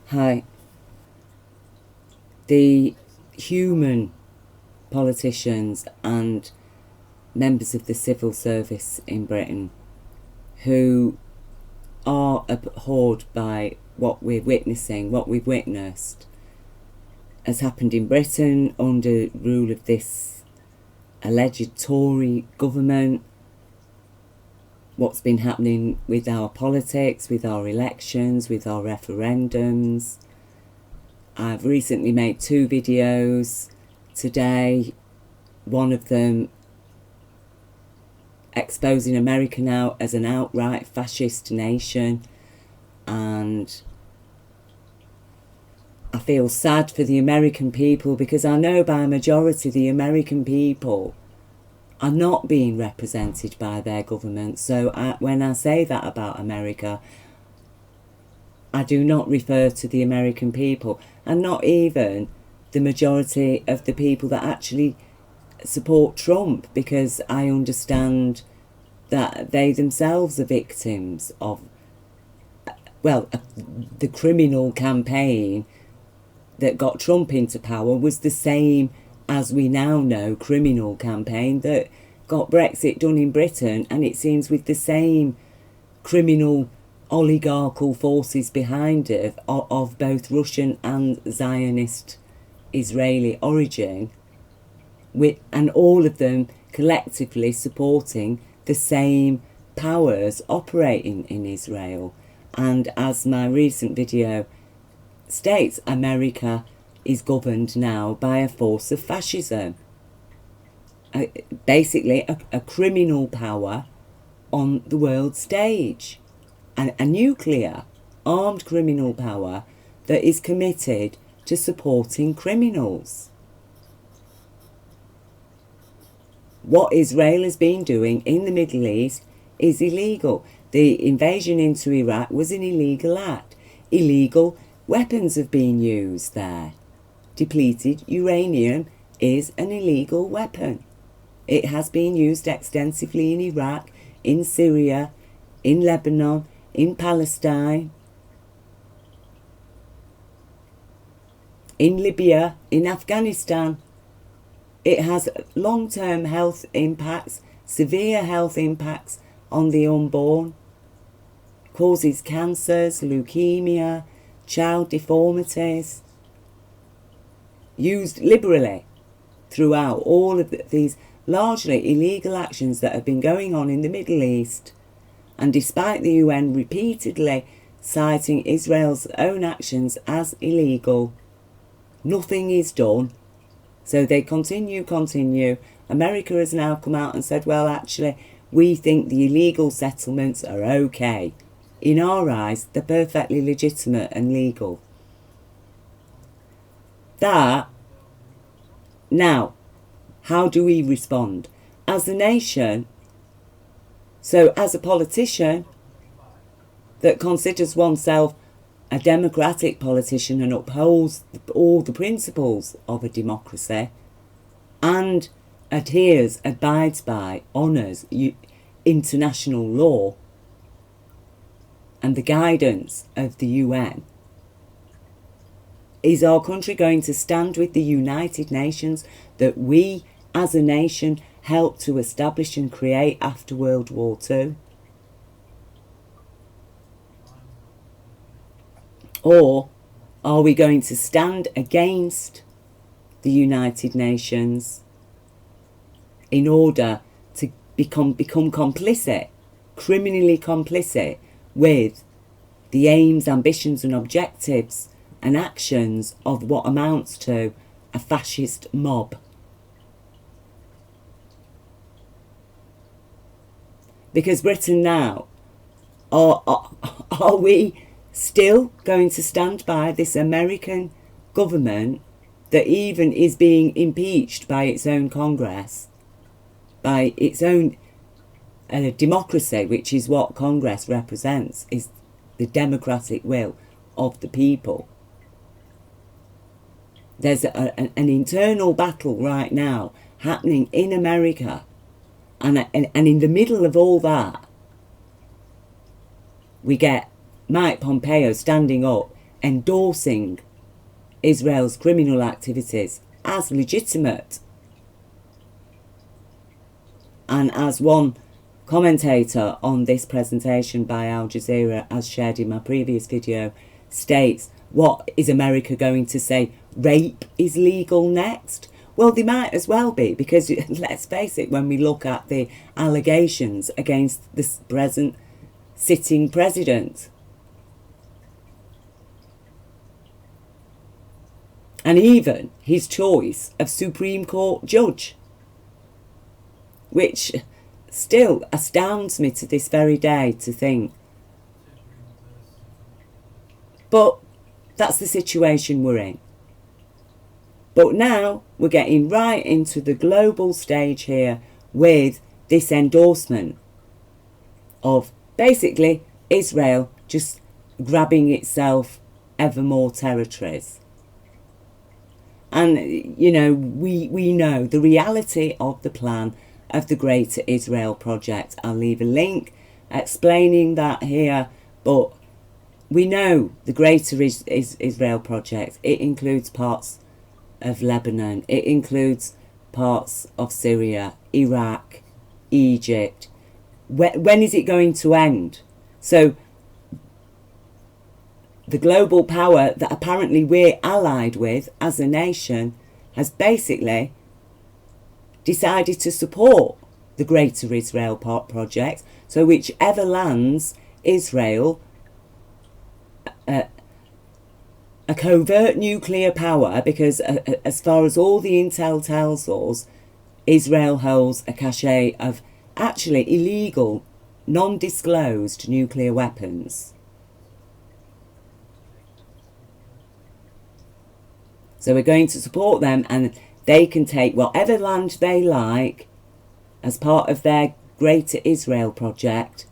Hi. The human politicians and members of the civil service in Britain who are abhorred by what we're witnessing, what we've witnessed, has happened in Britain under rule of this alleged Tory government, what's been happening with our politics, with our elections, with our referendums. I've recently made 2 videos today, one of them exposing America now as an outright fascist nation, and I feel sad for the American people because I know by a majority the American people are not being represented by their government. So when I say that about America, I do not refer to the American people, and not even the majority of the people that actually support Trump, because I understand that they themselves are victims of, well, the criminal campaign that got Trump into power was the same, as we now know, criminal campaign that got Brexit done in Britain, and it seems with the same criminal oligarchical forces behind it of both Russian and Zionist Israeli origin, and all of them collectively supporting the same powers operating in Israel. And as my recent video states, America is governed now by a force of fascism, basically a criminal power on the world stage, and a nuclear armed criminal power that is committed to supporting criminals. What Israel has been doing in the Middle East is illegal. The invasion into Iraq was an illegal act. Illegal weapons have been used there. Depleted uranium is an illegal weapon. It has been used extensively in Iraq, in Syria, in Lebanon, in Palestine, in Libya, in Afghanistan. It has long-term health impacts, severe health impacts on the unborn, causes cancers, leukemia, child deformities, used liberally throughout all of these largely illegal actions that have been going on in the Middle East. And despite the UN repeatedly citing Israel's own actions as illegal, nothing is done. So they continue. America has now come out and said, well, actually, we think the illegal settlements are okay. In our eyes, they're perfectly legitimate and legal. Now, how do we respond? As a nation, so as a politician that considers oneself a democratic politician and upholds all the principles of a democracy and abides by, honours international law and the guidance of the UN, is our country going to stand with the United Nations that we as a nation helped to establish and create after World War II? Or are we going to stand against the United Nations in order to become complicit, criminally complicit with the aims, ambitions and objectives and actions of what amounts to a fascist mob? Because Britain now, are we still going to stand by this American government that even is being impeached by its own Congress, by its own democracy, which is what Congress represents, is the democratic will of the people? There's an internal battle right now happening in America, and in the middle of all that, we get Mike Pompeo standing up endorsing Israel's criminal activities as legitimate. And as one commentator on this presentation by Al Jazeera, as shared in my previous video, states, what is America going to say? Rape is legal next? Well, they might as well be, because let's face it, when we look at the allegations against the present sitting president, and even his choice of Supreme Court judge, which still astounds me to this very day to think. But that's the situation we're in. But now we're getting right into the global stage here with this endorsement of basically Israel just grabbing itself ever more territories. And, you know, we know the reality of the plan of the Greater Israel Project. I'll leave a link explaining that here, but we know the Greater Israel Project, it includes parts of Lebanon, it includes parts of Syria, Iraq, Egypt. When is it going to end? So the global power that apparently we're allied with as a nation has basically decided to support the Greater Israel Project. So whichever lands Israel a covert nuclear power, because as far as all the intel tells us, Israel holds a cache of actually illegal, non-disclosed nuclear weapons. So we're going to support them, and they can take whatever land they like as part of their Greater Israel Project.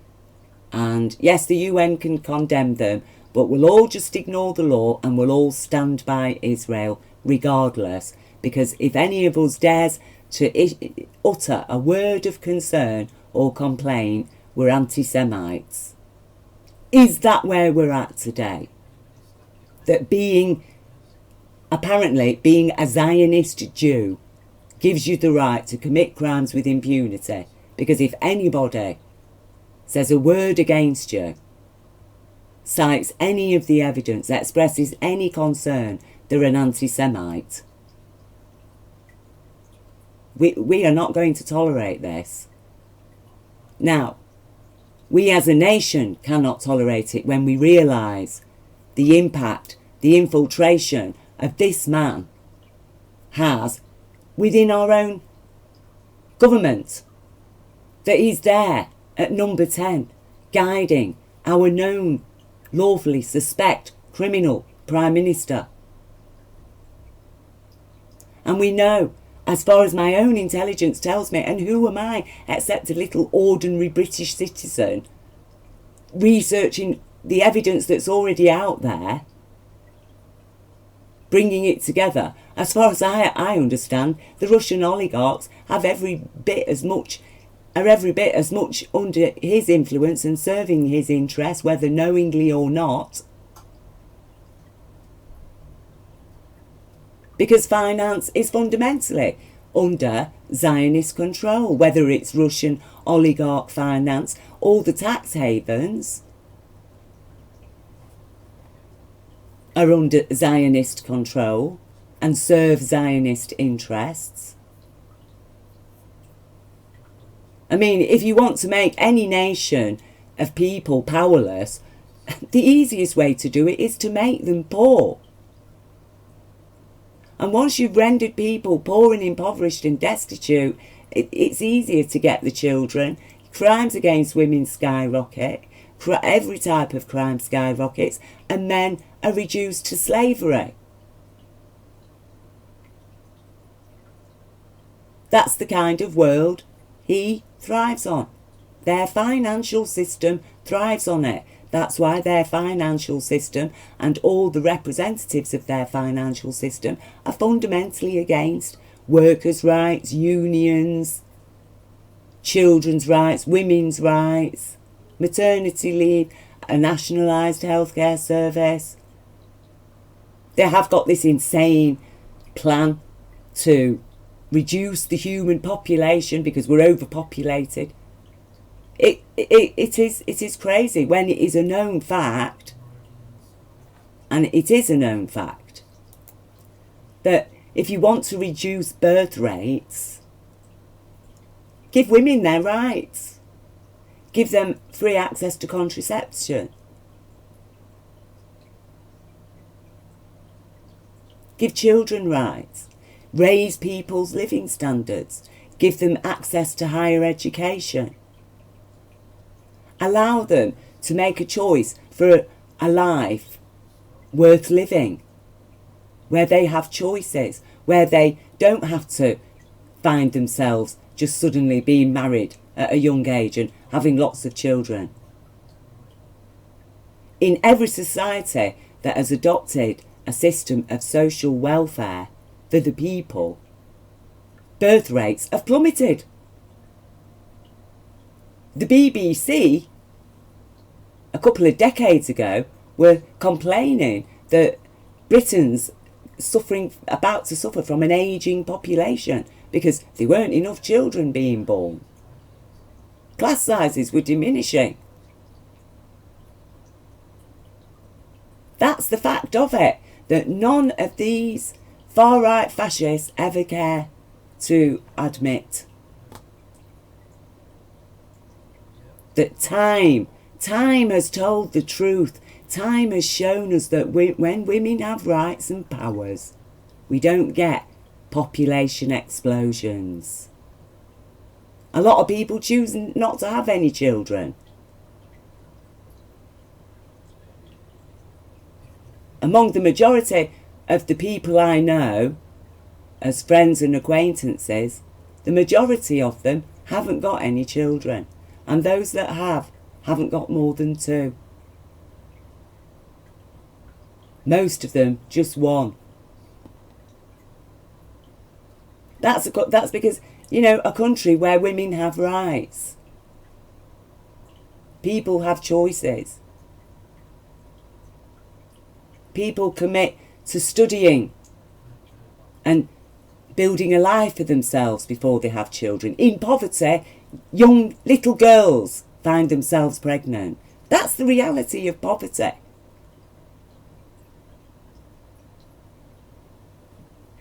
And yes, the UN can condemn them, but we'll all just ignore the law and we'll all stand by Israel regardless. Because if any of us dares to utter a word of concern or complaint, we're anti-Semites. Is that where we're at today? That apparently being a Zionist Jew gives you the right to commit crimes with impunity, because if anybody says a word against you, cites any of the evidence, expresses any concern, they're an anti-Semite. We are not going to tolerate this. Now, we as a nation cannot tolerate it when we realise the impact, the infiltration of this man has within our own government. That he's there at number 10, guiding our known lawfully suspect criminal Prime Minister. And we know, as far as my own intelligence tells me, and who am I except a little ordinary British citizen researching the evidence that's already out there, bringing it together. As far as I understand, the Russian oligarchs have every bit as much under his influence and serving his interests, whether knowingly or not. Because finance is fundamentally under Zionist control, whether it's Russian oligarch finance, all the tax havens are under Zionist control and serve Zionist interests. I mean, if you want to make any nation of people powerless, the easiest way to do it is to make them poor. And once you've rendered people poor and impoverished and destitute, it's easier to get the children. Crimes against women skyrocket. Every type of crime skyrockets. And men are reduced to slavery. That's the kind of world he thrives on. Their financial system thrives on it. That's why their financial system and all the representatives of their financial system are fundamentally against workers' rights, unions, children's rights, women's rights, maternity leave, a nationalised healthcare service. They have got this insane plan to reduce the human population because we're overpopulated. It is crazy when it is a known fact, and it is a known fact, that if you want to reduce birth rates, give women their rights. Give them free access to contraception. Give children rights. Raise people's living standards. Give them access to higher education. Allow them to make a choice for a life worth living, where they have choices, where they don't have to find themselves just suddenly being married at a young age and having lots of children. In every society that has adopted a system of social welfare for the people, birth rates have plummeted. The BBC, a couple of decades ago, were complaining that Britain's about to suffer from an ageing population because there weren't enough children being born. Class sizes were diminishing. That's the fact of it, that none of these far-right fascists ever care to admit. That time has told the truth. Time has shown us that when women have rights and powers, we don't get population explosions. A lot of people choose not to have any children. Among the majority of the people I know, as friends and acquaintances, the majority of them haven't got any children. And those that haven't got more than 2. Most of them just 1. That's because, a country where women have rights. People have choices. People commit to studying and building a life for themselves before they have children. In poverty, young little girls find themselves pregnant. That's the reality of poverty.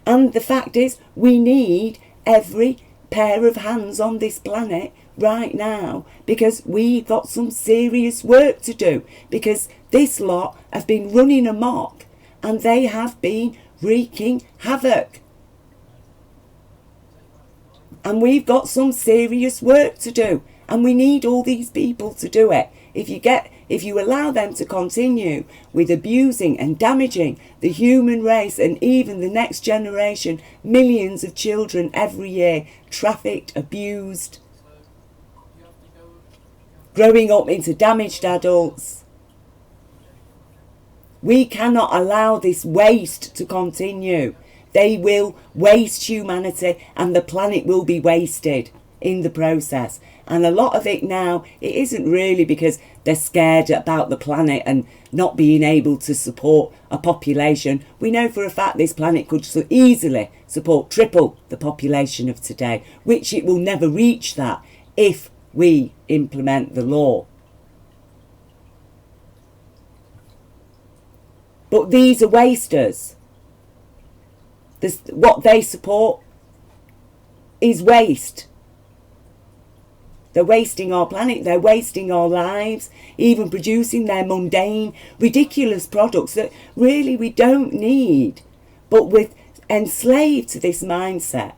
And the fact is, we need every pair of hands on this planet right now, because we've got some serious work to do, because this lot have been running amok and they have been wreaking havoc. And we've got some serious work to do, and we need all these people to do it. If you allow them to continue with abusing and damaging the human race and even the next generation, millions of children every year trafficked, abused, growing up into damaged adults, we cannot allow this waste to continue. They will waste humanity and the planet will be wasted in the process. And a lot of it now, it isn't really because they're scared about the planet and not being able to support a population. We know for a fact this planet could so easily support triple the population of today, which it will never reach that if we implement the law. But these are wasters. What they support is waste. They're wasting our planet, they're wasting our lives, even producing their mundane, ridiculous products that really we don't need. But we're enslaved to this mindset.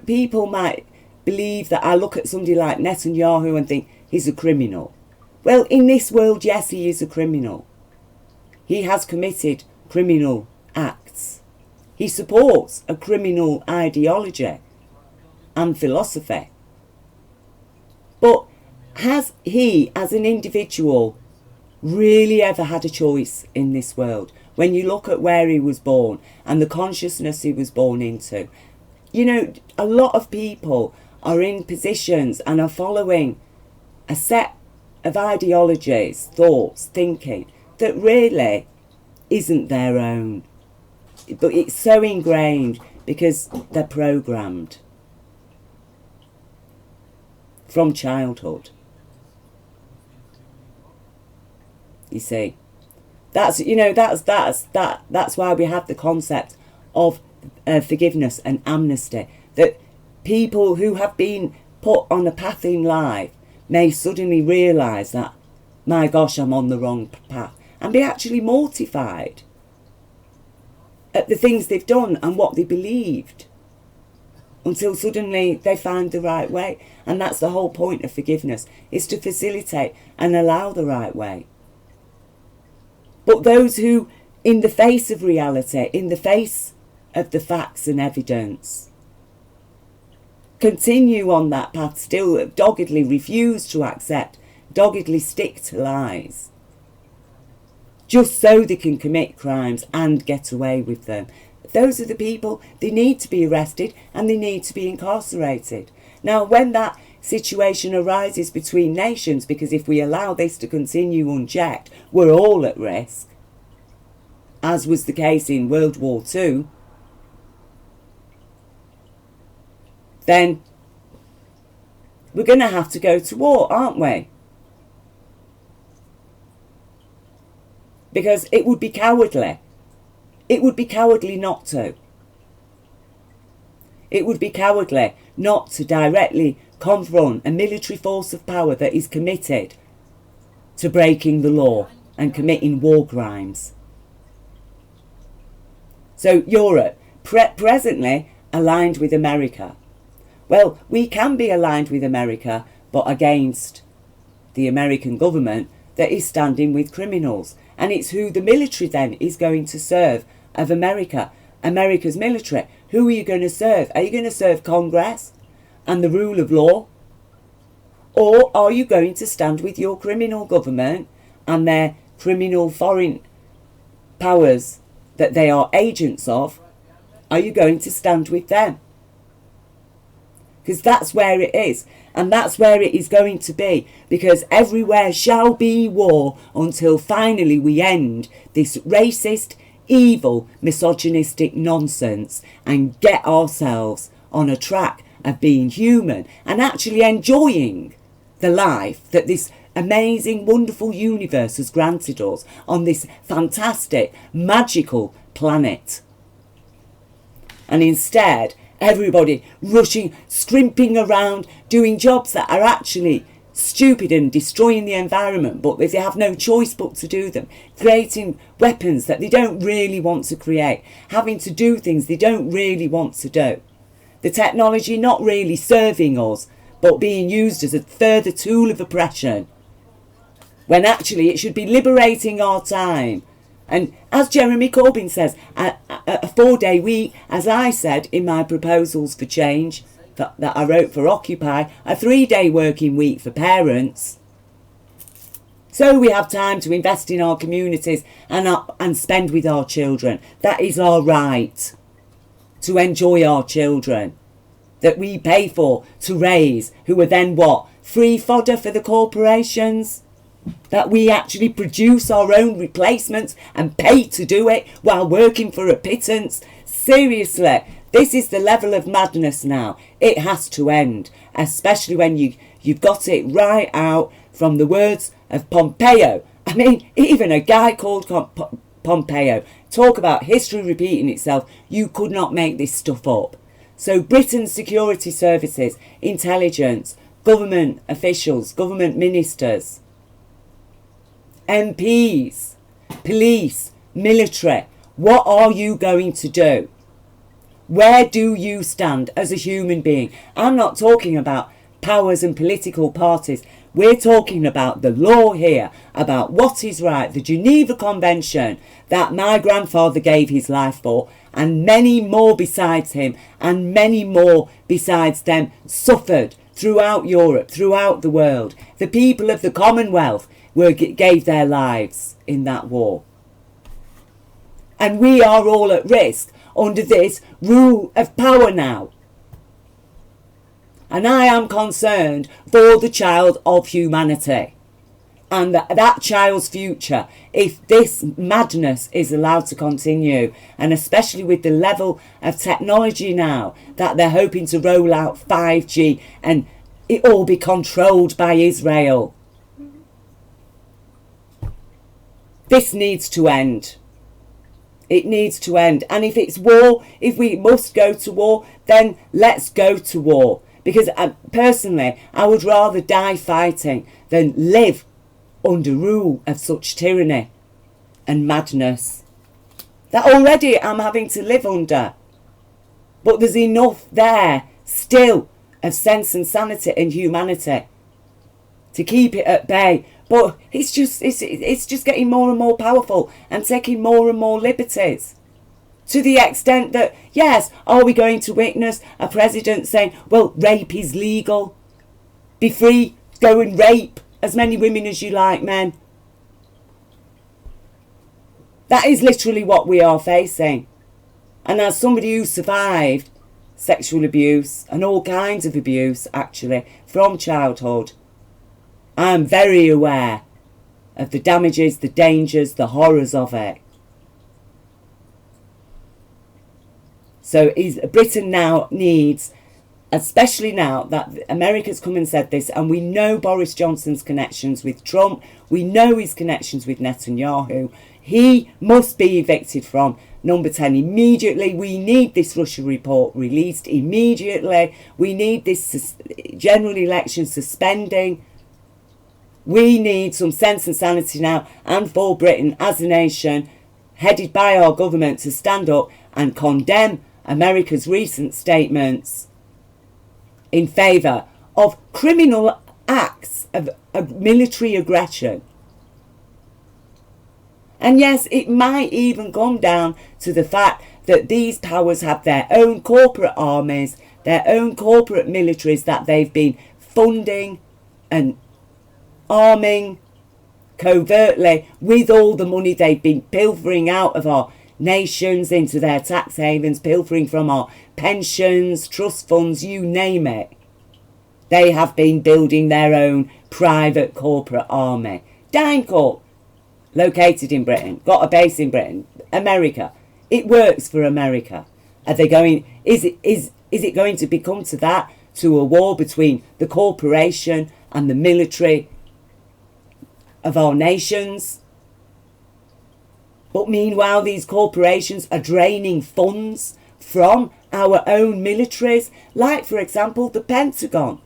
People might believe that I look at somebody like Netanyahu and think he's a criminal. Well, in this world, yes, he is a criminal. He has committed criminal acts. He supports a criminal ideology and philosophy. But has he, as an individual, really ever had a choice in this world? When you look at where he was born and the consciousness he was born into, a lot of people are in positions and are following a set of ideologies, thoughts, thinking that really isn't their own. But it's so ingrained because they're programmed from childhood. You see, that's why we have the concept of forgiveness and amnesty. That people who have been put on a path in life may suddenly realise that, my gosh, I'm on the wrong path, and be actually mortified at the things they've done and what they believed, until suddenly they find the right way. And that's the whole point of forgiveness, is to facilitate and allow the right way. But those who, in the face of reality, in the face of the facts and evidence, continue on that path, still doggedly refuse to accept, doggedly stick to lies, just so they can commit crimes and get away with them. Those are the people, they need to be arrested and they need to be incarcerated. Now, when that situation arises between nations, because if we allow this to continue unchecked, we're all at risk, as was the case in World War II, then we're going to have to go to war, aren't we? Because it would be cowardly. It would be cowardly not to. It would be cowardly not to directly confront a military force of power that is committed to breaking the law and committing war crimes. So Europe, presently aligned with America. Well, we can be aligned with America, but against the American government that is standing with criminals. And it's who the military then is going to serve of America. America's military. Who are you going to serve? Are you going to serve Congress and the rule of law? Or are you going to stand with your criminal government and their criminal foreign powers that they are agents of? Are you going to stand with them? Because that's where it is. And that's where it is going to be. Because everywhere shall be war until finally we end this racist, evil, misogynistic nonsense and get ourselves on a track of being human and actually enjoying the life that this amazing, wonderful universe has granted us on this fantastic, magical planet. And instead, everybody rushing, scrimping around, doing jobs that are actually stupid and destroying the environment, but they have no choice but to do them, creating weapons that they don't really want to create, having to do things they don't really want to do. The technology not really serving us, but being used as a further tool of oppression, when actually it should be liberating our time. And as Jeremy Corbyn says, a 4-day week, as I said in my proposals for change that I wrote for Occupy, a 3-day working week for parents. So we have time to invest in our communities and spend with our children. That is our right, to enjoy our children that we pay for to raise, who are then what? Free fodder for the corporations? That we actually produce our own replacements and pay to do it while working for a pittance? Seriously, this is the level of madness now. It has to end, especially when you've got it right out from the words of Pompeo. I mean, even a guy called Pompeo, talk about history repeating itself, you could not make this stuff up. So Britain's security services, intelligence, government officials, government ministers, MPs, police, military, what are you going to do? Where do you stand as a human being? I'm not talking about powers and political parties. We're talking about the law here, about what is right, the Geneva Convention that my grandfather gave his life for, and many more besides him, and many more besides them suffered throughout Europe, throughout the world. The people of the Commonwealth gave their lives in that war. And we are all at risk under this rule of power now. And I am concerned for the child of humanity. and that child's future, if this madness is allowed to continue, and especially with the level of technology now that they're hoping to roll out 5G and it all be controlled by Israel. This needs to end. It needs to end. And if it's war, if we must go to war, then let's go to war. Because personally, I would rather die fighting than live under rule of such tyranny and madness that already I'm having to live under. But there's enough there still of sense and sanity and humanity to keep it at bay. But it's just getting more and more powerful and taking more and more liberties. To the extent that, yes, are we going to witness a president saying, well, rape is legal. Be free, go and rape as many women as you like, men. That is literally what we are facing. And as somebody who survived sexual abuse and all kinds of abuse, actually, from childhood, I am very aware of the damages, the dangers, the horrors of it. So Britain now needs, especially now that America's come and said this, and we know Boris Johnson's connections with Trump, we know his connections with Netanyahu, he must be evicted from number 10 immediately. We need this Russia report released immediately. We need this general election suspending. We need some sense and sanity now, and for Britain as a nation, headed by our government, to stand up and condemn America's recent statements in favour of criminal acts of military aggression. And yes, it might even come down to the fact that these powers have their own corporate armies, their own corporate militaries that they've been funding and arming covertly with all the money they've been pilfering out of our nations into their tax havens, pilfering from our pensions, trust funds, you name it. They have been building their own private corporate army. DynCorp, located in Britain, got a base in Britain, America. It works for America. Are they going? Is it going to become to that, to a war between the corporation and the military of our nations? But meanwhile, these corporations are draining funds from our own militaries. Like, for example, the Pentagon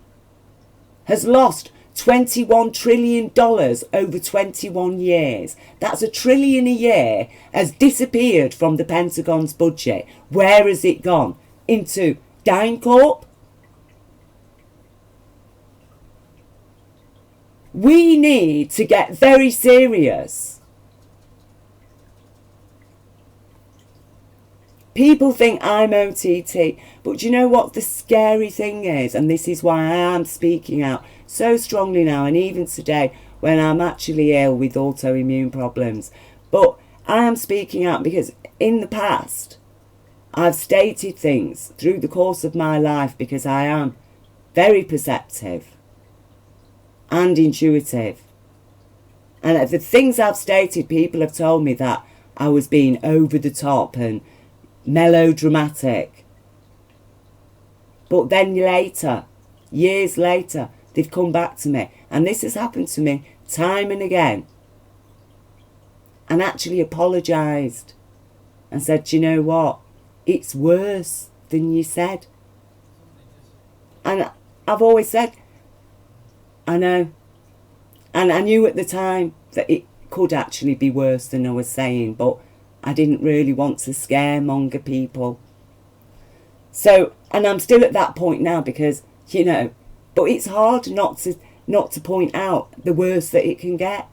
has lost $21 trillion over 21 years. That's $1 trillion a year has disappeared from the Pentagon's budget. Where has it gone? Into DynCorp? We need to get very serious. People think I'm OTT, but do you know what the scary thing is? And this is why I am speaking out so strongly now, and even today when I'm actually ill with autoimmune problems. But I am speaking out because in the past I've stated things through the course of my life, because I am very perceptive and intuitive. And the things I've stated, people have told me that I was being over the top and melodramatic. But then later, years later, they've come back to me. And this has happened to me time and again. And actually apologised. And said, you know what? It's worse than you said. And I've always said, I know. And I knew at the time that it could actually be worse than I was saying. But I didn't really want to scaremonger people. So, and I'm still at that point now because, you know, but it's hard not to point out the worst that it can get.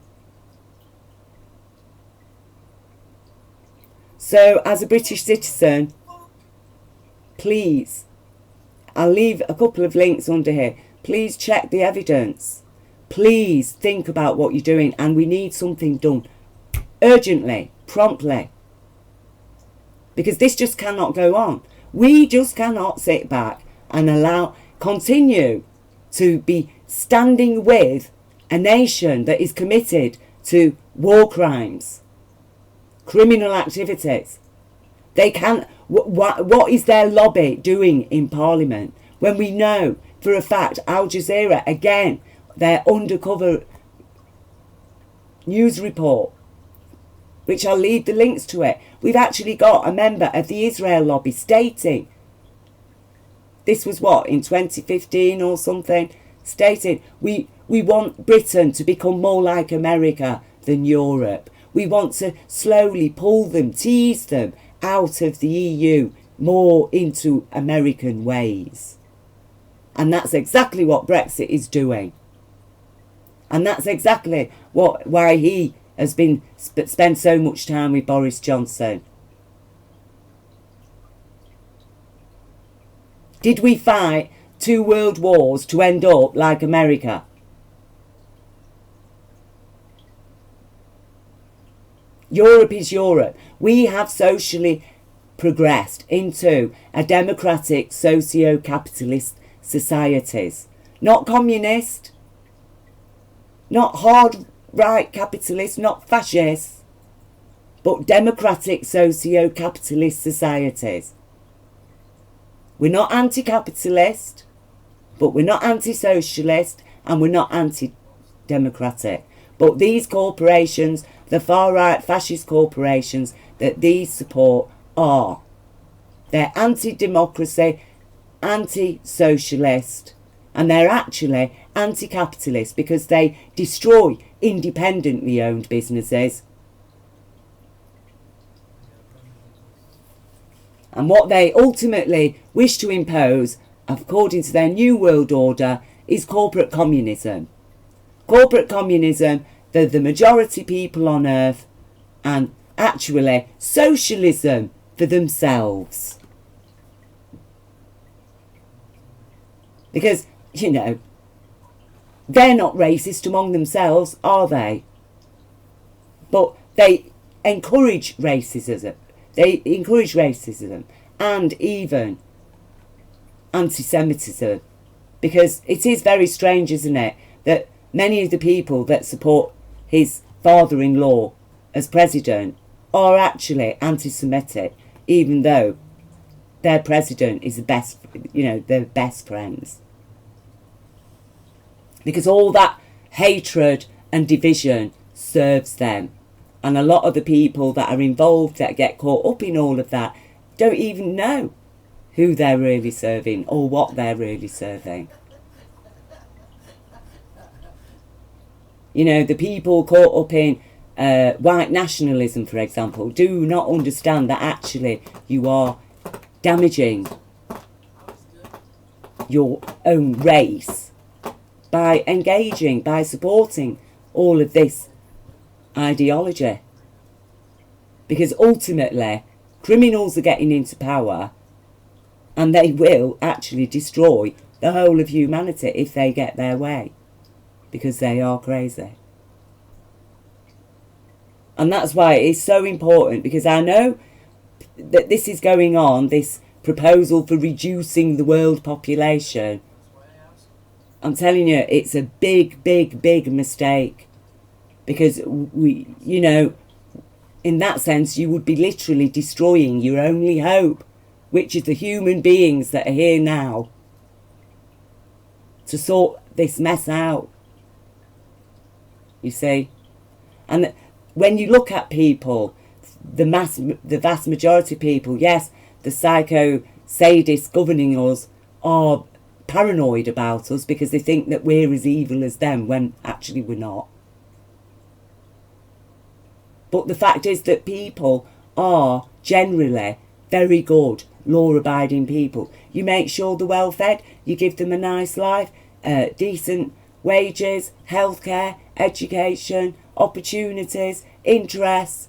So, as a British citizen, please, I'll leave a couple of links under here. Please check the evidence. Please think about what you're doing, and we need something done urgently, promptly. Because this just cannot go on. We just cannot sit back and continue to be standing with a nation that is committed to war crimes, criminal activities. They can't. What is their lobby doing in Parliament when we know for a fact Al Jazeera, again, their undercover news report, which I'll leave the links to it, we've actually got a member of the Israel lobby stating, this was what, in 2015 or something, stating, we want Britain to become more like America than Europe. We want to slowly pull them, tease them out of the EU more into American ways. And that's exactly what Brexit is doing. And that's exactly why he has been spent so much time with Boris Johnson. Did we fight 2 world wars to end up like America? Europe is Europe. We have socially progressed into a democratic socio-capitalist societies. Not communist, not hard right capitalist, not fascist, but democratic socio-capitalist societies. We're not anti-capitalist, but we're not anti-socialist, and we're not anti-democratic. But these corporations, the far-right fascist corporations that these support are. They're anti-democracy, anti-socialist, and they're actually anti-capitalist because they destroy independently owned businesses. And what they ultimately wish to impose, according to their New World Order, is corporate communism. Corporate communism, they're the majority people on earth, and actually socialism for themselves. Because, you know, they're not racist among themselves, are they? But they encourage racism. They encourage racism and even anti-Semitism. Because it is very strange, isn't it, that many of the people that support his father-in-law as president are actually anti-Semitic, even though their president is the best, you know, their best friends. Because all that hatred and division serves them. And a lot of the people that are involved, that get caught up in all of that, don't even know who they're really serving or what they're really serving. You know, the people caught up in white nationalism, for example, do not understand that actually you are damaging your own race by engaging, by supporting all of this ideology. Because ultimately, criminals are getting into power and they will actually destroy the whole of humanity if they get their way. Because they are crazy. And that's why it is so important, because I know that this is going on, this proposal for reducing the world population. I'm telling you, it's a big, big, big mistake. Because we, you know, in that sense, you would be literally destroying your only hope, which is the human beings that are here now, to sort this mess out. You see? And when you look at people, the vast majority of people, yes, the psycho sadists governing us are paranoid about us because they think that we're as evil as them when actually we're not. But the fact is that people are generally very good, law-abiding people. You make sure they're well-fed, you give them a nice life, decent wages, healthcare, education, opportunities, interests,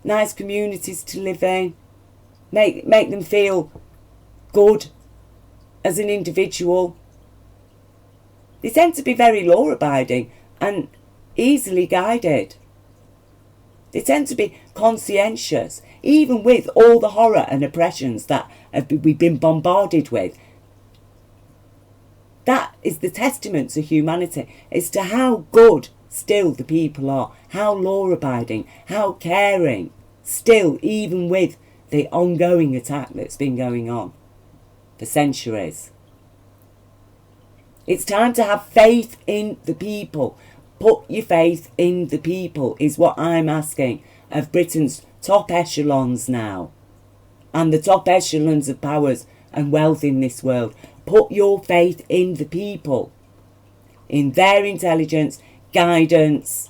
nice communities to live in. Make them feel good as an individual. They tend to be very law-abiding and easily guided. They tend to be conscientious, even with all the horror and oppressions that we've been bombarded with. that is the testament to humanity, as to how good still the people are, how law-abiding, how caring, still, even with the ongoing attack that's been going on for centuries. It's time to have faith in the people. Put your faith in the people is what I'm asking of Britain's top echelons now, and the top echelons of powers and wealth in this world. Put your faith in the people, in their intelligence, guidance,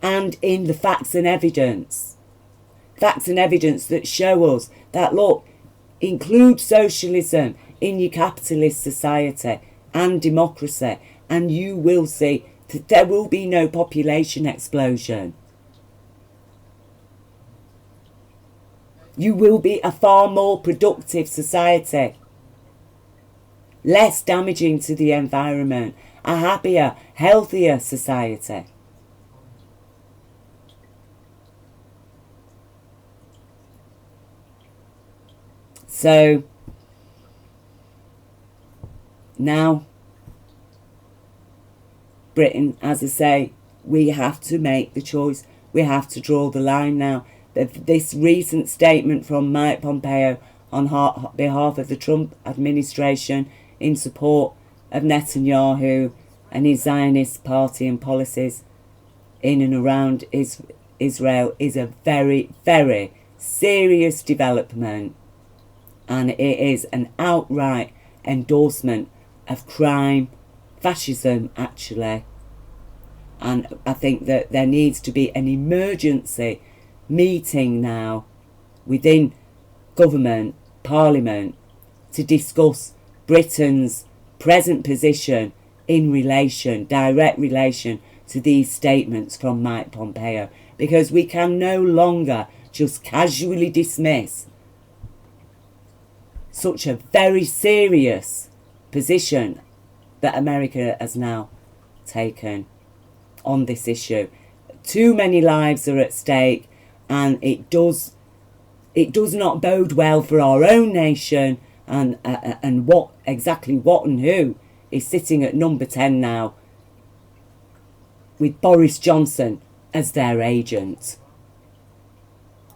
and in the facts and evidence. Facts and evidence that show us that, look, include socialism in your capitalist society and democracy, and you will see that there will be no population explosion. You will be a far more productive society, less damaging to the environment, a happier, healthier society. So now, Britain, as I say, we have to make the choice. We have to draw the line now. This recent statement from Mike Pompeo on behalf of the Trump administration in support of Netanyahu and his Zionist party and policies in and around Israel is a very, very serious development, and it is an outright endorsement of crime, fascism actually. And I think that there needs to be an emergency meeting now within government, parliament, to discuss Britain's present position in relation, direct relation to these statements from Mike Pompeo, because we can no longer just casually dismiss such a very serious position that America has now taken on this issue. Too many lives are at stake, and it does not bode well for our own nation, and what and who is sitting at number 10 now with Boris Johnson as their agent.